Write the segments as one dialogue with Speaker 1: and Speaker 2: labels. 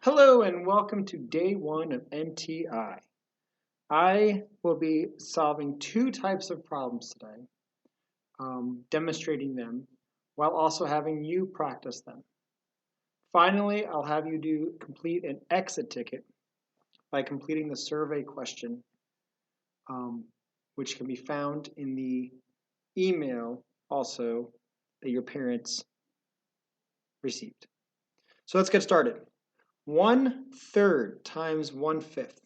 Speaker 1: Hello and welcome to day one of NTI. I will be solving two types of problems today, demonstrating them while also having you practice them. Finally, I'll have you complete an exit ticket by completing the survey question, which can be found in the email also that your parents received. So let's get started. 1/3 times 1/5.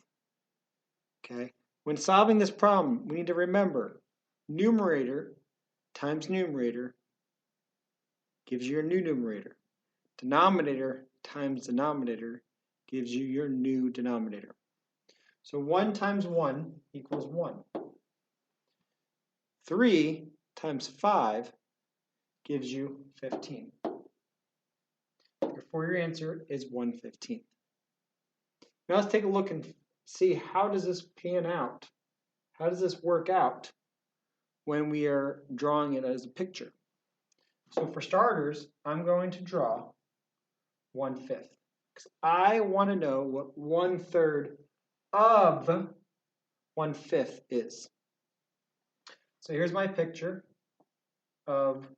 Speaker 1: Okay. When solving this problem, we need to remember numerator times numerator gives you your new numerator. Denominator times denominator gives you your new denominator. So 1 times 1 equals 1. 3 times 5 gives you 15. Therefore, your answer is 1/15. Now let's take a look and see how does this pan out? How does this work out when we are drawing it as a picture? So for starters, I'm going to draw 1/5 because I want to know what 1/3 of 1/5 is. So here's my picture of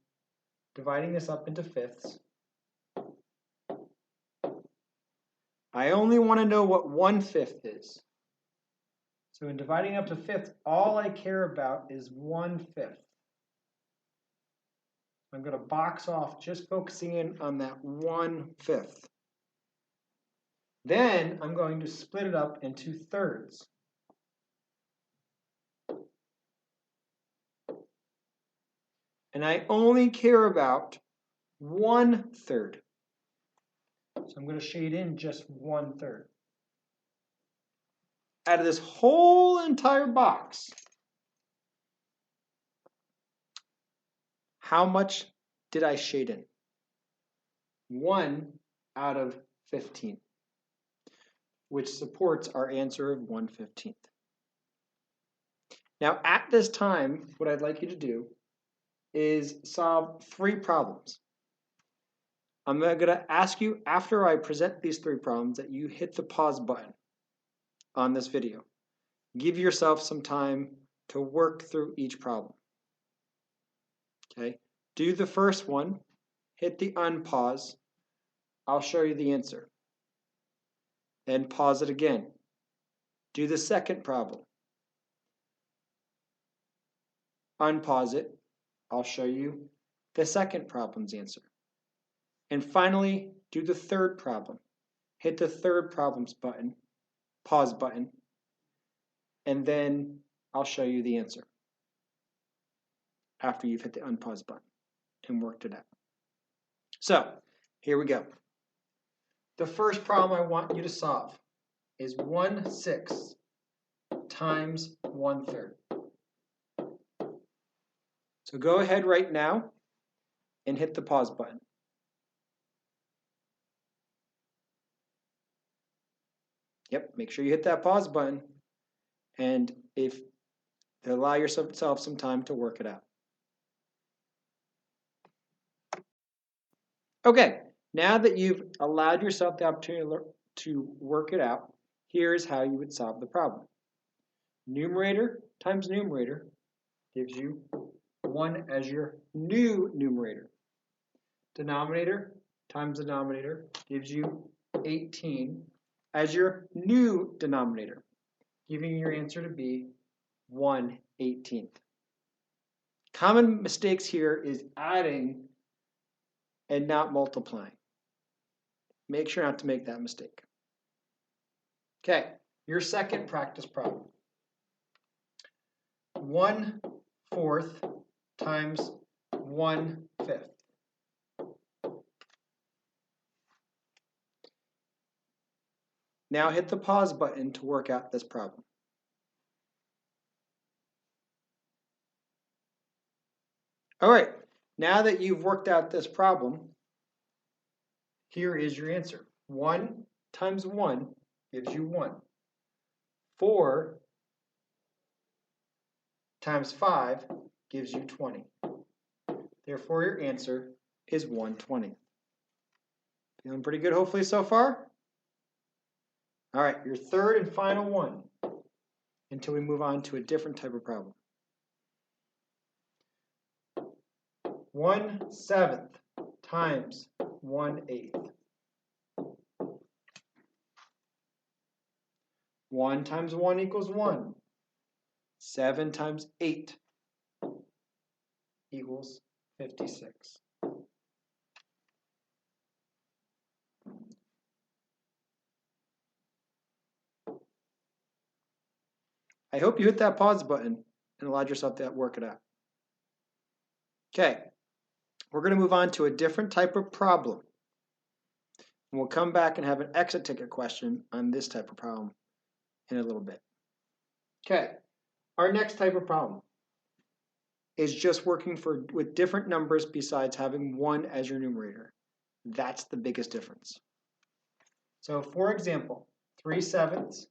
Speaker 1: dividing this up into fifths. I only want to know what 1/5 is. So in dividing up to fifths, all I care about is 1/5. I'm going to box off just focusing in on that 1/5. Then I'm going to split it up into thirds. And I only care about 1/3. So I'm going to shade in just 1/3. Out of this whole entire box, how much did I shade in? 1 out of 15, which supports our answer of 1/15. Now at this time, what I'd like you to do is solve 3 problems. I'm going to ask you after I present these 3 problems that you hit the pause button on this video. Give yourself some time to work through each problem. Okay, do the first one, hit the unpause. I'll show you the answer. Then pause it again. Do the second problem. Unpause it. I'll show you the second problem's answer. And finally, do the third problem. Hit the third problem's button, pause button, and then I'll show you the answer after you've hit the unpause button and worked it out. So, here we go. The first problem I want you to solve is 1/6 times 1/3. So go ahead right now and hit the pause button. Yep, make sure you hit that pause button and allow yourself some time to work it out. Okay, now that you've allowed yourself the opportunity to work it out, here's how you would solve the problem. Numerator times numerator gives you 1 as your new numerator. Denominator times denominator gives you 18 as your new denominator, giving your answer to be 1/18. Common mistakes here is adding and not multiplying. Make sure not to make that mistake. Okay, your second practice problem. 1/4 times 1/5. Now hit the pause button to work out this problem. All right, now that you've worked out this problem, here is your answer. 1 times 1 gives you 1. 4 times 5 gives you 20. Therefore, your answer is 1/20. Feeling pretty good, hopefully, so far? All right, your third and final one until we move on to a different type of problem. 1/7 times 1/8. 1 times 1 equals 1. 7 times 8 equals 56. I hope you hit that pause button and allowed yourself to work it out. Okay, we're going to move on to a different type of problem. And we'll come back and have an exit ticket question on this type of problem in a little bit. Okay, our next type of problem is just working with different numbers besides having 1 as your numerator. That's the biggest difference. So for example, 3/7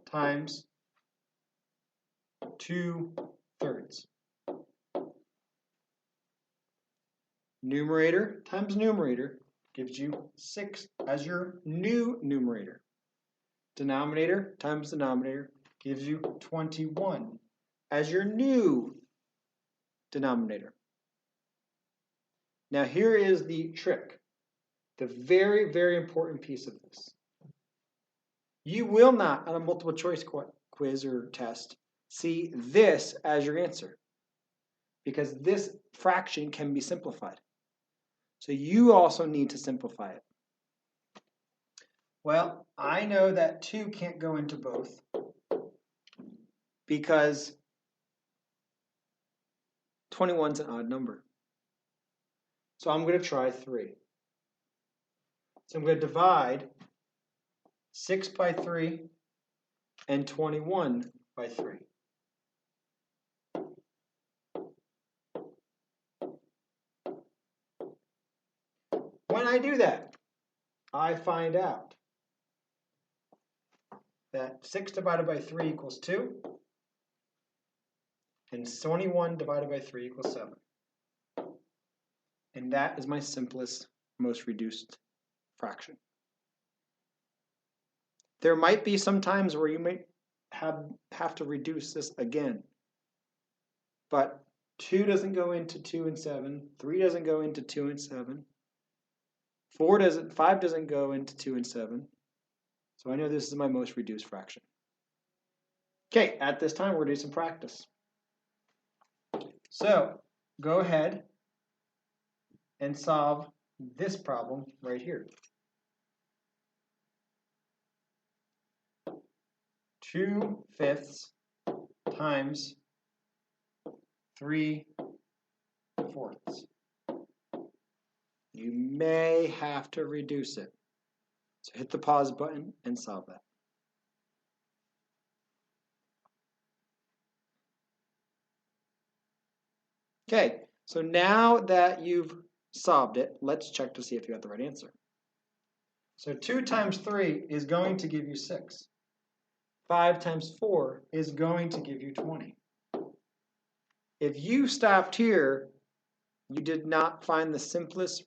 Speaker 1: times 2/3. Numerator times numerator gives you 6 as your new numerator. Denominator times denominator gives you 21 as your new denominator. Now here is the trick, the very, very important piece of this. You will not, on a multiple choice quiz or test, see this as your answer because this fraction can be simplified. So you also need to simplify it. Well, I know that 2 can't go into both because 21 is an odd number. So I'm going to try 3. So I'm going to divide 6 by 3 and 21 by 3. When I do that, I find out that 6 divided by 3 equals 2, and 21 divided by 3 equals 7. And that is my simplest, most reduced fraction. There might be some times where you might have to reduce this again, but 2 doesn't go into 2 and 7, 3 doesn't go into 2 and 7, 5 doesn't go into 2 and 7. So I know this is my most reduced fraction. Okay, at this time we're going to do some practice. So go ahead and solve this problem right here. 2/5 times 3/4. You may have to reduce it. So hit the pause button and solve that. Okay, so now that you've solved it, let's check to see if you got the right answer. So 2 times 3 is going to give you 6. 5 times 4 is going to give you 20. If you stopped here, you did not find the simplest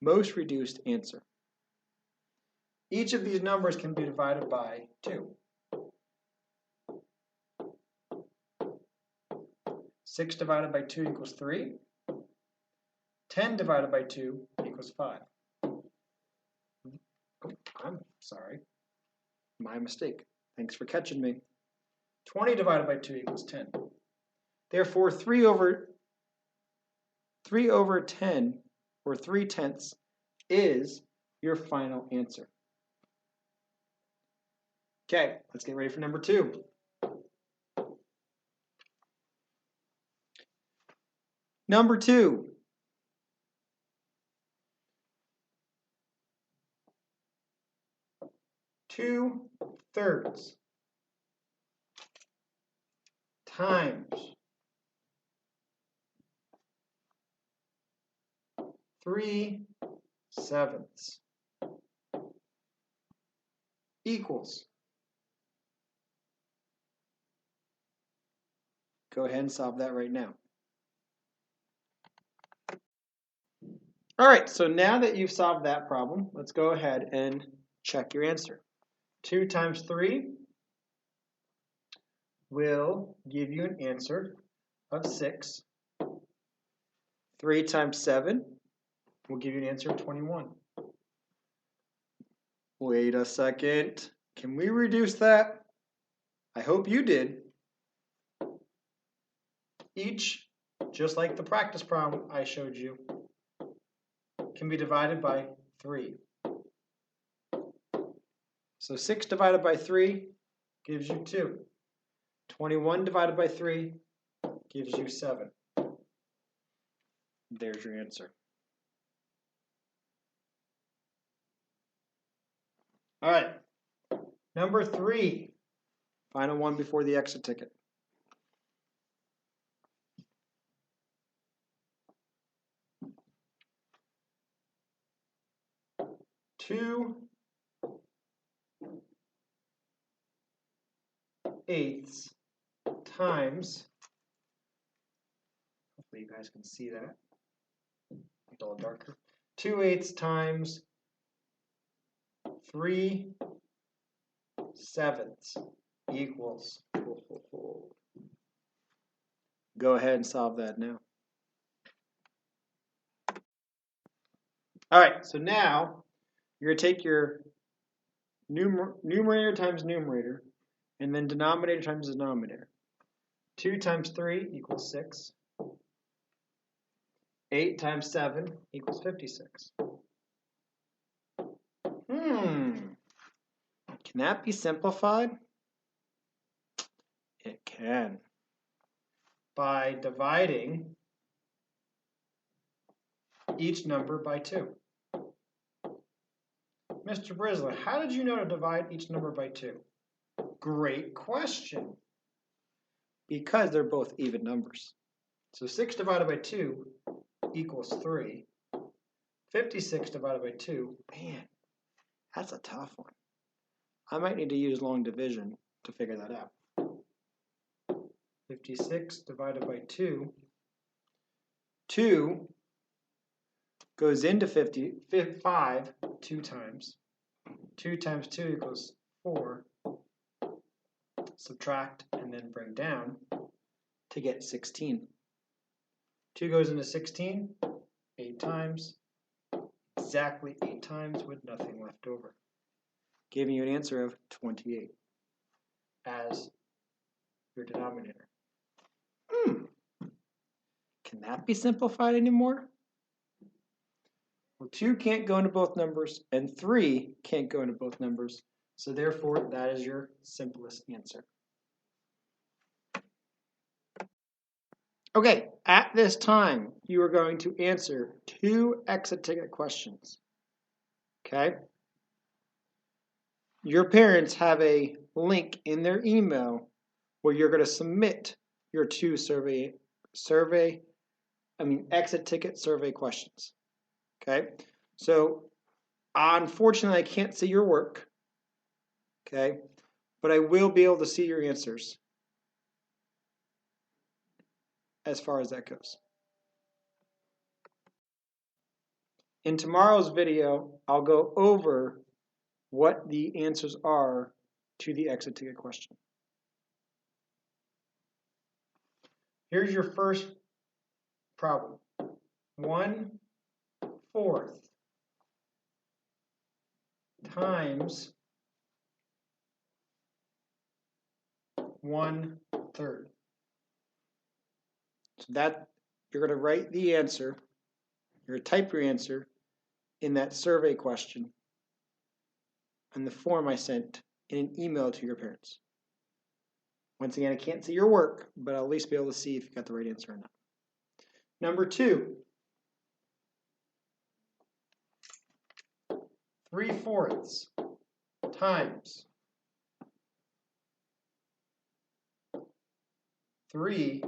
Speaker 1: most reduced answer. Each of these numbers can be divided by 2. 6 divided by 2 equals 3. 10 divided by 2 equals 5. Oh, I'm sorry. My mistake. Thanks for catching me. 20 divided by 2 equals 10. Therefore, 3 over 10, or 3/10, is your final answer. Okay, let's get ready for number 2. Number 2. Two-thirds times 3/7 equals. Go ahead and solve that right now. All right, so now that you've solved that problem, let's go ahead and check your answer. 2 times 3 will give you an answer of 6. 3 times 7 will give you an answer of 21. Wait a second. Can we reduce that? I hope you did. Each, just like the practice problem I showed you, can be divided by 3. So 6 divided by 3 gives you 2. 21 divided by 3 gives you 7. There's your answer. All right, number 3, final one before the exit ticket. Two eighths times, hopefully you guys can see that, make it a little darker. 2/8 times 3/7 equals. Go ahead and solve that now. All right, so now you're going to take your numerator times numerator and then denominator times denominator. 2 times 3 equals 6. 8 times 7 equals 56. Can that be simplified? It can. By dividing each number by 2. Mr. Brisley, how did you know to divide each number by 2? Great question. Because they're both even numbers. So 6 divided by 2 equals 3. 56 divided by 2, man, that's a tough one. I might need to use long division to figure that out. 56 divided by 2. 2 goes into 5 2 times. 2 times 2 equals 4. Subtract and then bring down to get 16. 2 goes into 16, 8 times. Exactly 8 times with nothing left over. Giving you an answer of 28 as your denominator. Can that be simplified anymore? Well, 2 can't go into both numbers, and 3 can't go into both numbers. So therefore, that is your simplest answer. Okay, at this time, you are going to answer 2 exit ticket questions. Okay? Your parents have a link in their email where you're going to submit your 2 exit ticket survey questions. Okay? So, unfortunately, I can't see your work. Okay? But I will be able to see your answers as far as that goes. In tomorrow's video, I'll go over what the answers are to the exit ticket question. Here's your first problem. 1/4 times 1/3. So that you're going to write the answer, you're going to type your answer in that survey question in the form I sent in an email to your parents. Once again, I can't see your work, but I'll at least be able to see if you got the right answer or not. Number 2, 3/4 times 3/8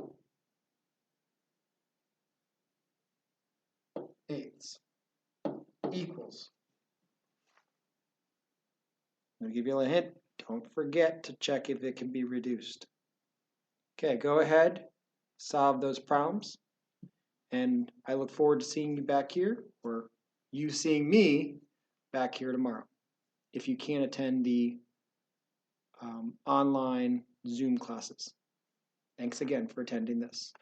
Speaker 1: equals. I'm going to give you a hint. Don't forget to check if it can be reduced. Okay, go ahead, solve those problems, and I look forward to seeing you back here, or you seeing me back here tomorrow, if you can't attend the online Zoom classes. Thanks again for attending this.